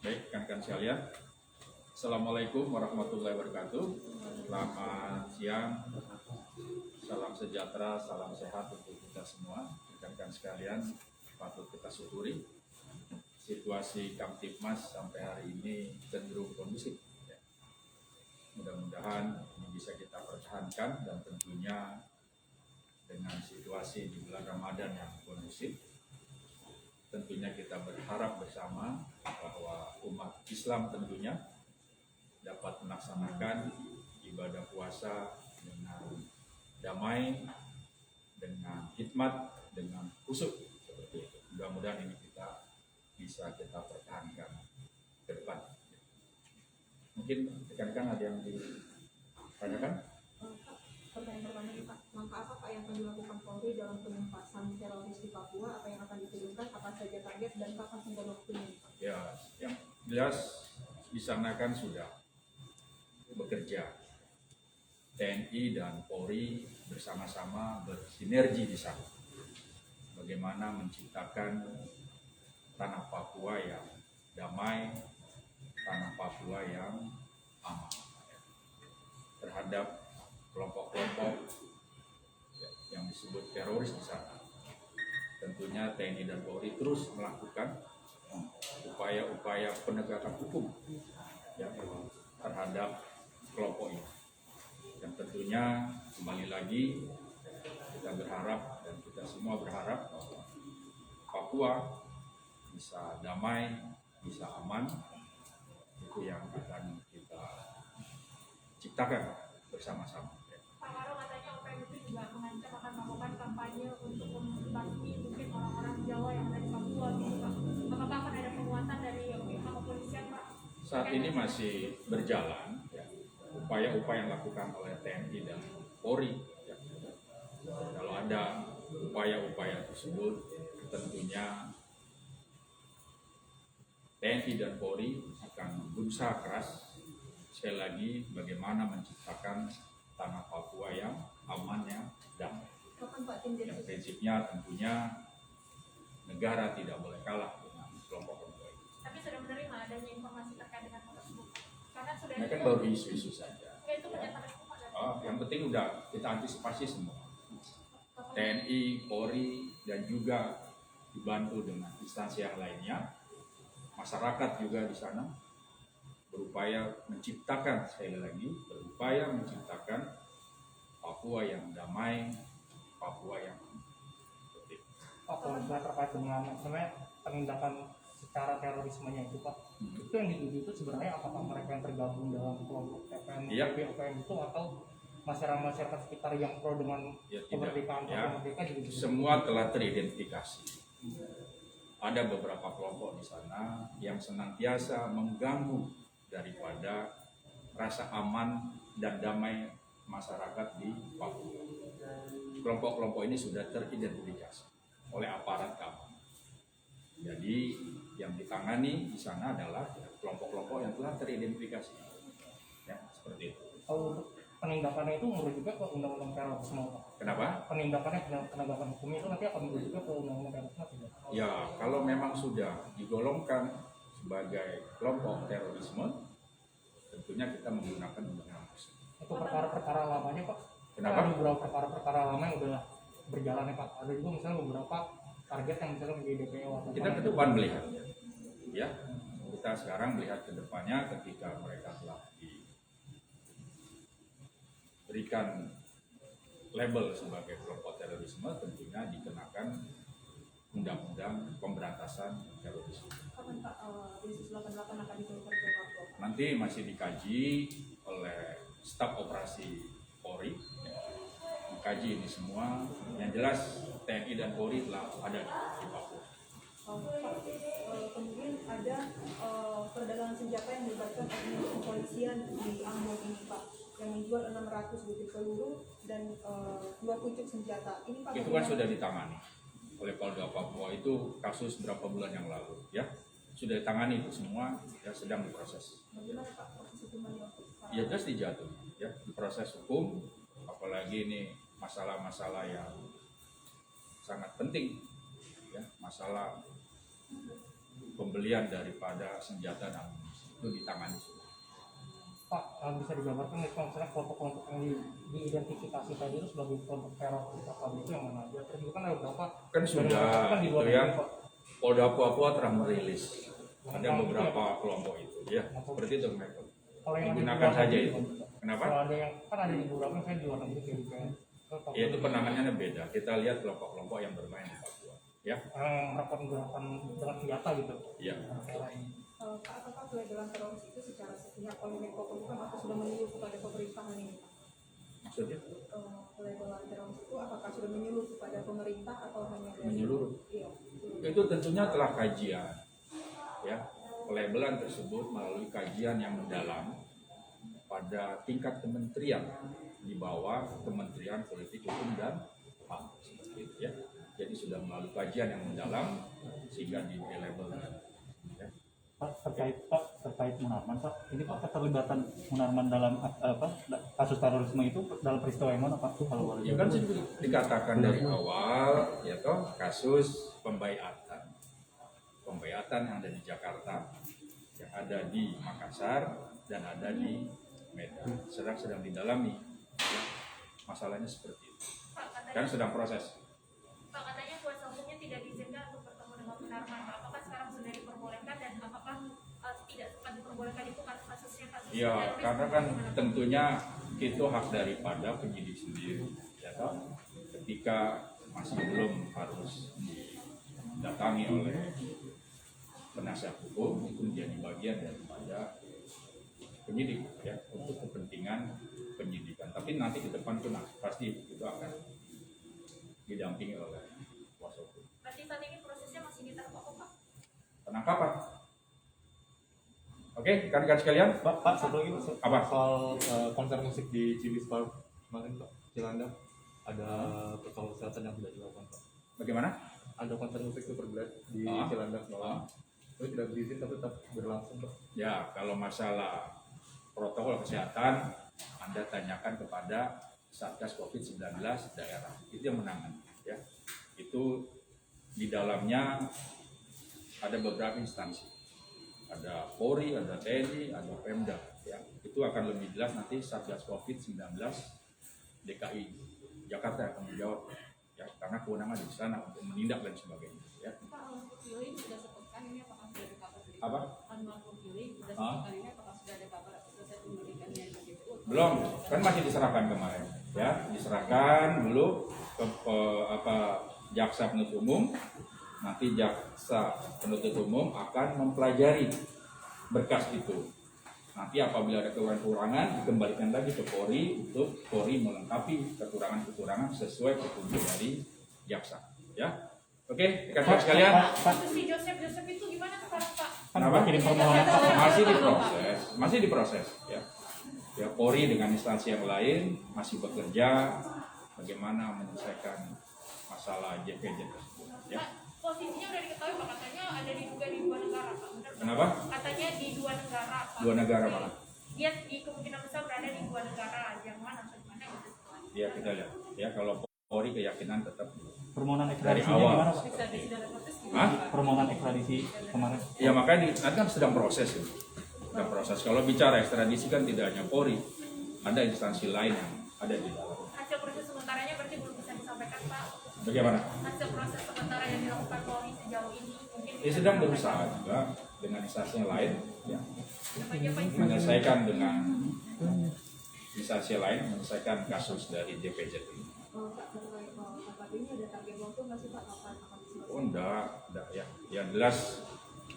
Baik, rekan-rekan sekalian, Assalamualaikum warahmatullahi wabarakatuh. Selamat siang, salam sejahtera, salam sehat untuk kita semua. Rekan-rekan sekalian, patut kita syukuri situasi Kamtibmas sampai hari ini cenderung kondusif. Mudah-mudahan ini bisa kita pertahankan, dan tentunya dengan situasi di bulan Ramadan yang kondusif, tentunya kita berharap bersama bahwa umat Islam tentunya dapat melaksanakan ibadah puasa dengan damai, dengan hikmat, dengan khusyuk seperti itu. Mudah-mudahan ini bisa kita pertahankan ke depan. Mungkin rekan-rekan ada yang ditanyakan? Pertanyaan pertama nih Pak, langkah apa Pak yang akan dilakukan Polri dalam penuntasan teroris di Papua? Apa yang akan diturunkan, apa saja target, dan kapan senggang waktunya Pak? Ya, yang jelas di sana kan sudah bekerja TNI dan Polri bersama-sama bersinergi di sana. Bagaimana menciptakan tanah Papua yang damai, tanah Papua yang aman terhadap kelompok-kelompok yang disebut teroris di sana. Tentunya TNI dan Polri terus melakukan upaya-upaya penegakan hukum terhadap kelompok ini. Dan tentunya kembali lagi kita berharap, dan kita semua berharap bahwa Papua bisa damai, bisa aman. Itu yang akan kita ciptakan bersama-sama. Pak Karo katanya OPM itu juga mengancam akan melakukan kampanye untuk membasmi mungkin orang-orang Jawa yang ada di Papua gitu Pak. Apakah akan ada penguatan dari pihak kepolisian Pak? Saat ini masih berjalan upaya-upaya yang dilakukan oleh TNI dan Polri. Kalau ada upaya-upaya tersebut, tentunya TNI dan Polri akan berusaha keras sekali lagi bagaimana menciptakan tanah Papua yang aman, yang damai. Kapan Pak tim Yang Densus? prinsipnya tentunya negara tidak boleh kalah dengan kelompok-kelompok ini. Tapi sudah menerima adanya informasi terkait dengan hal tersebut. Karena sudah Ini kan baru isu-isu saja. ya, itu pernyataan itu Pak. Yang penting udah kita antisipasi semua. TNI, Polri, dan juga dibantu dengan instansi yang lainnya. Masyarakat juga di sana berupaya menciptakan, sekali lagi, berupaya menciptakan Papua yang damai, Papua yang tertib. Pak, kalau misalnya terkait dengan sebenarnya penindakan secara terorismenya itu Pak, itu yang dituju itu sebenarnya apakah mereka yang tergabung dalam kelompok TPM, Iya. OPM itu, atau masyarakat sekitar yang pro dengan Ya, tidak. kemerdekaan Ya. Papua Merdeka juga bisa? Semua telah teridentifikasi. Ada beberapa kelompok di sana yang senantiasa mengganggu daripada rasa aman dan damai masyarakat di Papua. Kelompok-kelompok ini sudah teridentifikasi oleh aparat keamanan. Jadi yang ditangani di sana adalah kelompok-kelompok yang telah teridentifikasi. Ya, seperti itu. Kalau untuk penindakannya itu merujuk juga ke undang-undang terorisme Pak. Kenapa? Penindakannya, penegakan hukumnya itu nanti akan merujuk juga ke undang-undang terorisme tidak? Ya, kalau memang sudah digolongkan sebagai kelompok terorisme, tentunya kita menggunakan undang-undang tersebut. Itu perkara-perkara lamanya Pak. Kenapa? Ada beberapa perkara-perkara lama yang udah berjalan ya Pak. Ada juga misalnya beberapa target yang misalnya menjadi DPO atau Kita ke depan melihatnya, ya. Kita sekarang melihat ke depannya ketika mereka telah diberikan label sebagai kelompok terorisme, tentunya dikenakan undang-undang pemberantasan terorisme. Kapan Pak Densus 88 akan diturunkan ke Papua Pak? Nanti masih dikaji oleh staf operasi Polri, mengkaji ini semua. Yang jelas TNI dan Polri telah ada di Papua. Pak, kemudian ada perdagangan senjata yang melibatkan oknum kepolisian di Ambon ini Pak, yang menjual 600 butir peluru dan 2 pucuk senjata. Ini Pak, Itu kan sudah ditangani oleh Polda Papua, itu kasus berapa bulan yang lalu, ya. Sudah ditangani itu semua, ya, sedang diproses. Bagaimana Pak proses hukumannya Pak? Ya jelas dijatuh, ya, diproses hukum, apalagi ini masalah-masalah yang sangat penting, ya, masalah pembelian daripada senjata dan amunisi itu ditangani semua. Pak, bisa digambarkan nih, kalau misalnya kelompok-kelompok yang diidentifikasi tadi itu sebagai kelompok teror itu yang mana aja? Terus juga kan ada beberapa Kan sudah kan di luar itu ya, negeri, Pak. Polda Papua telah merilis ada beberapa kelompok itu ya, seperti itu mereka. Kalau yang ada di Digunakan luar saja negeri, itu. Pak. Kenapa? Kalau ada yang kan ada di beberapa yang saya di luar negeri kayak Ya itu penanganannya beda. Kita lihat kelompok-kelompok yang bermain di Papua. Ya, melakukan gerakan dengan senjata gitu. ya. Pak, apakah pelebelan teroris itu secara sepihak oleh Menko Polhukam atau sudah menyuruh kepada pemerintahan ini, Pak? Maksudnya Pelebelan teroris itu apakah sudah menyuruh kepada pemerintah atau hanya dari menyeluruh. Iya. Itu tentunya telah kajian. Ya, pelabelan tersebut melalui kajian yang mendalam pada tingkat kementerian di bawah Kementerian Politik Hukum dan HAM seperti itu ya. Jadi sudah melalui kajian yang mendalam sehingga di-label. Ya. Pak, terkait Munarman, Pak, ini Pak keterlibatan Munarman dalam kasus terorisme itu dalam peristiwa yang mana, Pak? Ya kan sudah dikatakan dari awal ya toh kasus pembaiatan yang ada di Jakarta, yang ada di Makassar dan ada di Medan sedang didalami ya, masalahnya seperti itu dan sedang proses. Pak, katanya kuasa hukumnya tidak diizinkan untuk bertemu dengan Munarman. Apakah sekarang sudah diperbolehkan dan apakah tidak sempat diperbolehkan itu karena kasusnya Ya karena kan tentunya itu hak daripada penyidik sendiri ya toh, ketika masih belum harus didatangi oleh penasihat hukum itu menjadi bagian daripada penyidik ya untuk kepentingan penyidikan. Tapi nanti ke depan itu pasti itu akan didampingi oleh kuasa hukum. Berarti saat ini prosesnya masih di tahap apa, Pak? Penangkapan. Oke, rekan-rekan sekalian. Pak, satu lagi Pak, Apa? soal konser musik di Civis Park kemarin Pak, Cilandak ada protokol kesehatan yang tidak dilakukan Pak. Bagaimana? Ada konser musik super glad di Ah. Cilandak malam. Itu tidak berizin tapi tetap berlangsung Pak. Ya, kalau masalah protokol kesehatan Anda tanyakan kepada Satgas COVID-19 daerah. Itu yang menangani ya. Itu di dalamnya ada beberapa instansi. Ada Polri, ada TNI, ada Pemda ya. Itu akan lebih jelas nanti Satgas COVID-19 DKI Jakarta yang akan menjawab ya, karena kewenangan di sana untuk menindak dan sebagainya ya. Pak, Almarhum Yuli sudah sebutkan ini apakah sudah ada kabar dari Apa? Almarhum Yuli sudah Ah? sebutkan ini apakah sudah ada kabar selesai penyelidikannya di GPU? Belum, kan masih diserahkan kemarin ya, diserahkan dulu ke jaksa penuntut umum. Nanti jaksa penuntut umum akan mempelajari berkas itu. Nanti apabila ada kekurangan dikembalikan lagi ke Polri untuk Polri melengkapi kekurangan-kekurangan sesuai petunjuk dari jaksa ya. Oke, rekan-rekan sekalian, Kasus si Joseph itu gimana sekarang, Pak? Kan Kenapa? kirim permohonan, Pak. masih diproses ya. Ya Polri dengan instansi yang lain masih bekerja bagaimana menyelesaikan masalah JPJ tersebut ya. Pak, posisinya udah diketahui, Pak, katanya ada diduga di 2 negara, Pak. Benar, Pak? Kenapa? Katanya di 2 negara, Pak. 2 negara mana? Dia di kemungkinan besar berada di 2 negara, yang mana atau di mana gitu. Ya kita lihat ya, kalau Polri keyakinan tetap Permohonan dari ekstradisinya awal. gimana, Pak? Ekstradisi dari protes Hah? gimana, Pak? Permohonan ekstradisi kemarin. Ya makanya nanti kan sedang proses ini. Sedang proses. Kalau bicara ekstradisi kan tidak hanya Polri, ada instansi lain yang ada di dalam. Hasil proses sementaranya berarti belum bisa disampaikan, Pak. Bagaimana? Hasil proses sementara yang dilakukan Polri sejauh ini mungkin Ya sedang berusaha juga dengan instansi yang lain ya, apa menyelesaikan dengan instansi lain menyelesaikan kasus dari JPJ ini. Pak, mengenai KKP ini ada target waktu nggak sih Pak, kapan akan diselesaikan? Oh enggak ya. Yang jelas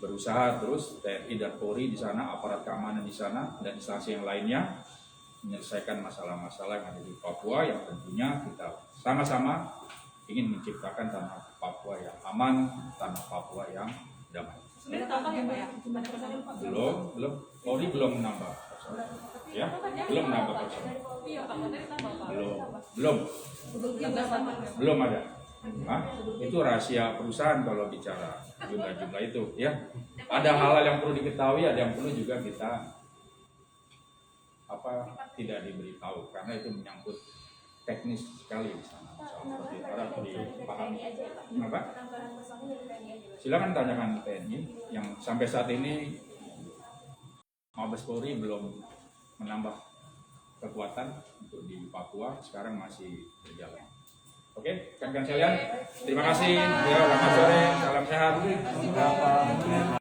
berusaha terus TNI dan Polri di sana, aparat keamanan di sana dan instansi yang lainnya menyelesaikan masalah-masalah yang ada di Papua yang tentunya kita sama-sama ingin menciptakan tanah Papua yang aman, tanah Papua yang damai. Sudah ditambah ya, Pak ya? Ada personil Pak? Belum, Polri belum menambah, ya, belum menambah personil, Iya Pak, katanya ditambah Pak. belum ada. Hah? Itu rahasia perusahaan kalau bicara jumlah-jumlah itu, ya. Ada hal-hal yang perlu diketahui, ada yang perlu juga kita tidak diberitahu karena itu menyangkut teknis sekali di sana. Seperti itu harap dipahami. Kenapa? Silakan tanyakan TNI yang sampai saat ini Mabes Polri belum menambah kekuatan untuk di Papua, sekarang masih berjalan. Oke, rekan-rekan sekalian, terima kasih. Ya, selamat sore, salam sehat.